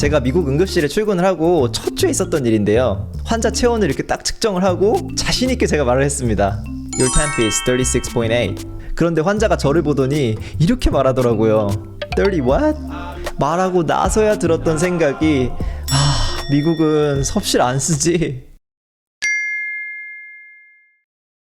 제가 미국 응급실에 출근을 하고 첫 주에 있었던 일인데요. 환자 체온을 이렇게 딱 측정을 하고 자신있게 제가 말을 했습니다. Your temp is 36.8. 그런데 환자가 저를 보더니 이렇게 말하더라고요. 30 what? 말하고 나서야 들었던 생각이 미국은 섭실 안 쓰지.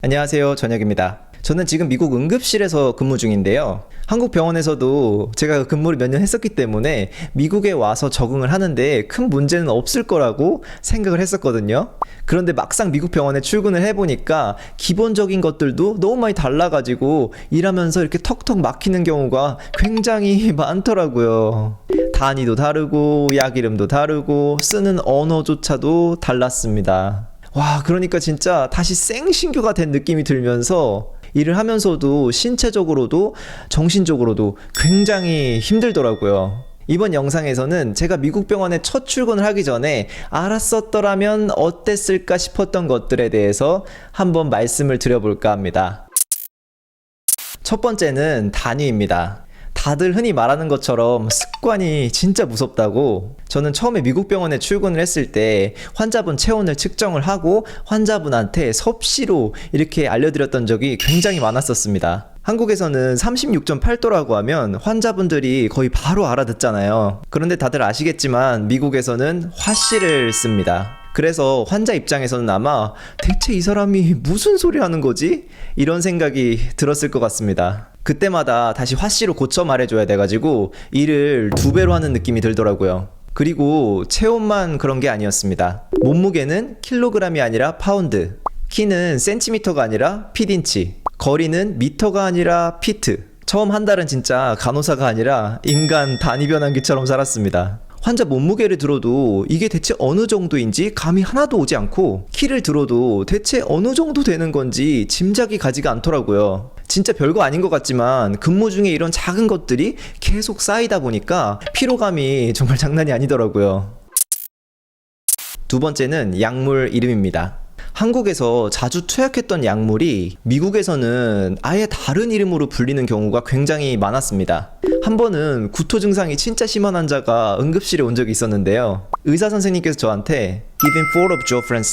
안녕하세요, 전혁입니다. 저는 지금 미국 응급실에서 근무 중인데요. 한국 병원에서도 제가 근무를 몇 년 했었기 때문에 미국에 와서 적응을 하는데 큰 문제는 없을 거라고 생각을 했었거든요. 그런데 막상 미국 병원에 출근을 해보니까 기본적인 것들도 너무 많이 달라가지고 일하면서 이렇게 턱턱 막히는 경우가 굉장히 많더라고요. 단위도 다르고 약 이름도 다르고 쓰는 언어조차도 달랐습니다. 와, 그러니까 진짜 다시 생신규가 된 느낌이 들면서 일을 하면서도 신체적으로도 정신적으로도 굉장히 힘들더라고요. 이번 영상에서는 제가 미국 병원에 첫 출근을 하기 전에 알았었더라면 어땠을까 싶었던 것들에 대해서 한번 말씀을 드려볼까 합니다. 첫 번째는 단위입니다. 다들 흔히 말하는 것처럼 습관이 진짜 무섭다고. 저는 처음에 미국 병원에 출근을 했을 때 환자분 체온을 측정을 하고 환자분한테 섭씨로 이렇게 알려드렸던 적이 굉장히 많았었습니다. 한국에서는 36.8도라고 하면 환자분들이 거의 바로 알아듣잖아요. 그런데 다들 아시겠지만 미국에서는 화씨를 씁니다. 그래서 환자 입장에서는 아마 대체 이 사람이 무슨 소리 하는 거지? 이런 생각이 들었을 것 같습니다. 그때마다 다시 화씨로 고쳐 말해줘야 돼가지고 일을 2배로 하는 느낌이 들더라고요. 그리고 체온만 그런 게 아니었습니다. 몸무게는 킬로그램이 아니라 파운드, 키는 센티미터가 아니라 핏인치, 거리는 미터가 아니라 피트. 처음 한 달은 진짜 간호사가 아니라 인간 단위 변환기처럼 살았습니다. 환자 몸무게를 들어도 이게 대체 어느 정도인지 감이 하나도 오지 않고, 키를 들어도 대체 어느 정도 되는 건지 짐작이 가지가 않더라고요. 진짜 별거 아닌 것 같지만 근무 중에 이런 작은 것들이 계속 쌓이다 보니까 피로감이 정말 장난이 아니더라고요. 두 번째는 약물 이름입니다. 한국에서 자주 투약했던 약물이 미국에서는 아예 다른 이름으로 불리는 경우가 굉장히 많았습니다. 한 번은 구토 증상이 진짜 심한 환자가 응급실에 온 적이 있었는데요. 의사 선생님께서 저한테 Giving 4 of Zofran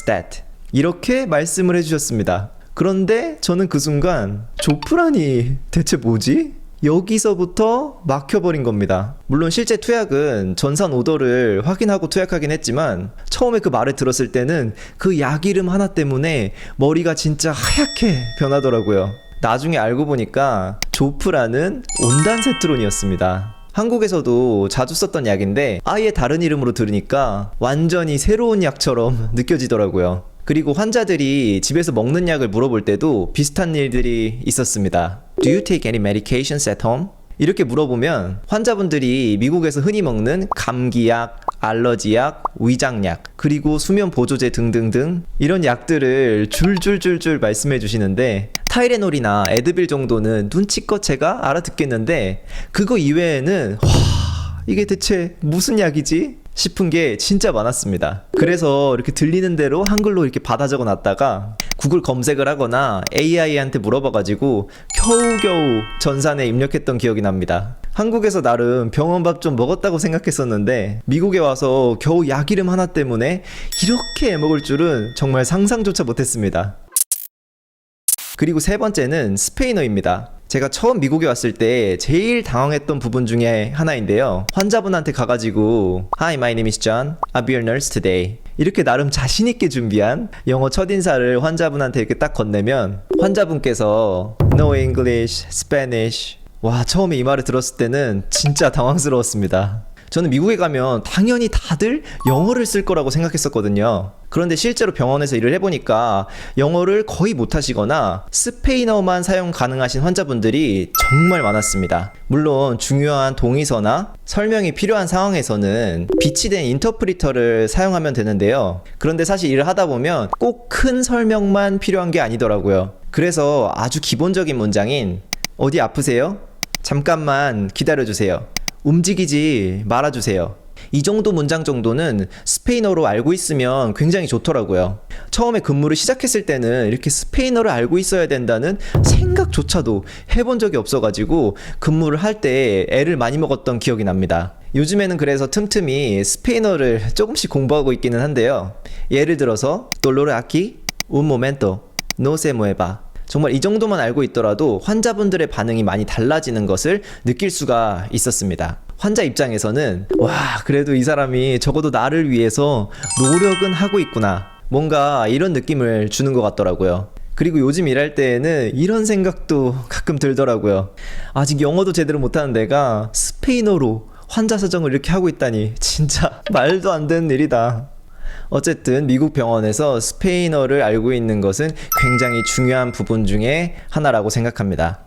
이렇게 말씀을 해주셨습니다. 그런데 저는 그 순간 조프란이 대체 뭐지? 여기서부터 막혀버린 겁니다. 물론 실제 투약은 전산 오더를 확인하고 투약하긴 했지만 처음에 그 말을 들었을 때는 그 약 이름 하나 때문에 머리가 진짜 하얗게 변하더라고요. 나중에 알고 보니까 조프라는 온단세트론이었습니다. 한국에서도 자주 썼던 약인데 아예 다른 이름으로 들으니까 완전히 새로운 약처럼 느껴지더라고요. 그리고 환자들이 집에서 먹는 약을 물어볼 때도 비슷한 일들이 있었습니다. Do you take any medications at home? 이렇게 물어보면 환자분들이 미국에서 흔히 먹는 감기약, 알러지약, 위장약, 그리고 수면보조제 등등등 이런 약들을 줄줄줄줄 말씀해 주시는데 타이레놀이나 에드빌 정도는 눈치껏 제가 알아듣겠는데 그거 이외에는 이게 대체 무슨 약이지? 싶은 게 진짜 많았습니다. 그래서 이렇게 들리는 대로 한글로 이렇게 받아 적어 놨다가 구글 검색을 하거나 AI한테 물어봐가지고 겨우겨우 전산에 입력했던 기억이 납니다. 한국에서 나름 병원밥 좀 먹었다고 생각했었는데 미국에 와서 겨우 약 이름 하나 때문에 이렇게 애먹을 줄은 정말 상상조차 못했습니다. 그리고 세 번째는 스페인어입니다. 제가 처음 미국에 왔을 때 제일 당황했던 부분 중에 하나인데요. 환자분한테 가가지고 Hi, my name is John. I'll be your nurse today. 이렇게 나름 자신있게 준비한 영어 첫인사를 환자분한테 이렇게 딱 건네면 환자분께서 No English, Spanish. 와, 처음에 이 말을 들었을 때는 진짜 당황스러웠습니다. 저는 미국에 가면 당연히 다들 영어를 쓸 거라고 생각했었거든요. 그런데 실제로 병원에서 일을 해보니까 영어를 거의 못하시거나 스페인어만 사용 가능하신 환자분들이 정말 많았습니다. 물론 중요한 동의서나 설명이 필요한 상황에서는 비치된 인터프리터를 사용하면 되는데요. 그런데 사실 일을 하다 보면 꼭 큰 설명만 필요한 게 아니더라고요. 그래서 아주 기본적인 문장인 어디 아프세요? 잠깐만 기다려주세요. 움직이지 말아주세요. 이 정도 문장 정도는 스페인어로 알고 있으면 굉장히 좋더라고요. 처음에 근무를 시작했을 때는 이렇게 스페인어를 알고 있어야 된다는 생각조차도 해본 적이 없어가지고 근무를 할 때 애를 많이 먹었던 기억이 납니다. 요즘에는 그래서 틈틈이 스페인어를 조금씩 공부하고 있기는 한데요. 예를 들어서 dolor aquí, un momento, no se mueva. 정말 이 정도만 알고 있더라도 환자분들의 반응이 많이 달라지는 것을 느낄 수가 있었습니다. 환자 입장에서는 와, 그래도 이 사람이 적어도 나를 위해서 노력은 하고 있구나, 뭔가 이런 느낌을 주는 것 같더라고요. 그리고 요즘 일할 때에는 이런 생각도 가끔 들더라고요. 아직 영어도 제대로 못하는 내가 스페인어로 환자 사정을 이렇게 하고 있다니 진짜 말도 안 되는 일이다. 어쨌든 미국 병원에서 스페인어를 알고 있는 것은 굉장히 중요한 부분 중에 하나라고 생각합니다.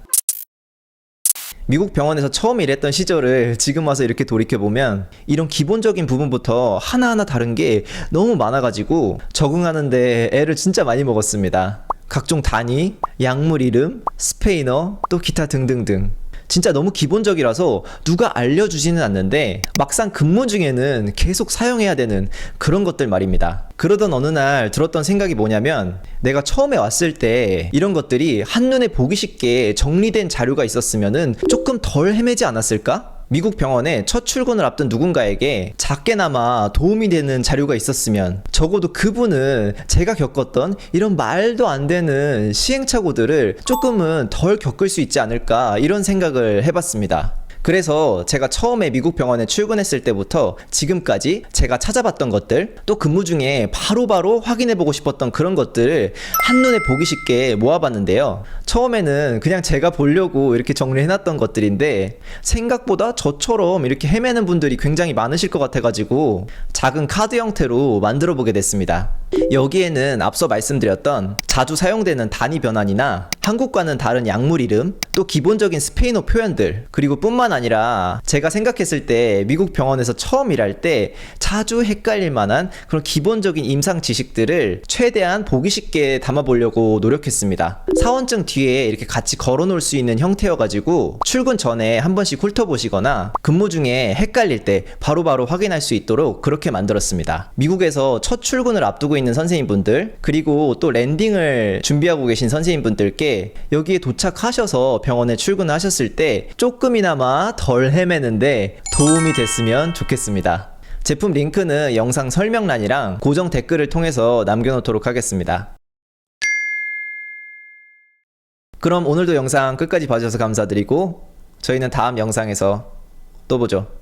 미국 병원에서 처음 일했던 시절을 지금 와서 이렇게 돌이켜보면 이런 기본적인 부분부터 하나하나 다른 게 너무 많아가지고 적응하는데 애를 진짜 많이 먹었습니다. 각종 단위, 약물 이름, 스페인어, 또 기타 등등등. 진짜 너무 기본적이라서 누가 알려주지는 않는데 막상 근무 중에는 계속 사용해야 되는 그런 것들 말입니다. 그러던 어느 날 들었던 생각이 뭐냐면, 내가 처음에 왔을 때 이런 것들이 한눈에 보기 쉽게 정리된 자료가 있었으면은 조금 덜 헤매지 않았을까? 미국 병원에 첫 출근을 앞둔 누군가에게 작게나마 도움이 되는 자료가 있었으면 적어도 그분은 제가 겪었던 이런 말도 안 되는 시행착오들을 조금은 덜 겪을 수 있지 않을까, 이런 생각을 해봤습니다. 그래서 제가 처음에 미국 병원에 출근했을 때부터 지금까지 제가 찾아봤던 것들, 또 근무 중에 바로바로 확인해보고 싶었던 그런 것들을 한눈에 보기 쉽게 모아봤는데요. 처음에는 그냥 제가 보려고 이렇게 정리해놨던 것들인데 생각보다 저처럼 이렇게 헤매는 분들이 굉장히 많으실 것 같아가지고 작은 카드 형태로 만들어보게 됐습니다. 여기에는 앞서 말씀드렸던 자주 사용되는 단위 변환이나 한국과는 다른 약물 이름, 또 기본적인 스페인어 표현들, 그리고 뿐만 아니라 제가 생각했을 때 미국 병원에서 처음 일할 때 자주 헷갈릴 만한 그런 기본적인 임상 지식들을 최대한 보기 쉽게 담아보려고 노력했습니다. 사원증 뒤에 이렇게 같이 걸어 놓을 수 있는 형태여가지고 출근 전에 한 번씩 훑어보시거나 근무 중에 헷갈릴 때 바로바로 확인할 수 있도록 그렇게 만들었습니다. 미국에서 첫 출근을 앞두고 있는 선생님분들, 그리고 또 랜딩을 준비하고 계신 선생님분들께 여기에 도착하셔서 병원에 출근하셨을 때 조금이나마 덜 헤매는데 도움이 됐으면 좋겠습니다. 제품 링크는 영상 설명란이랑 고정 댓글을 통해서 남겨놓도록 하겠습니다. 그럼 오늘도 영상 끝까지 봐주셔서 감사드리고 저희는 다음 영상에서 또 보죠.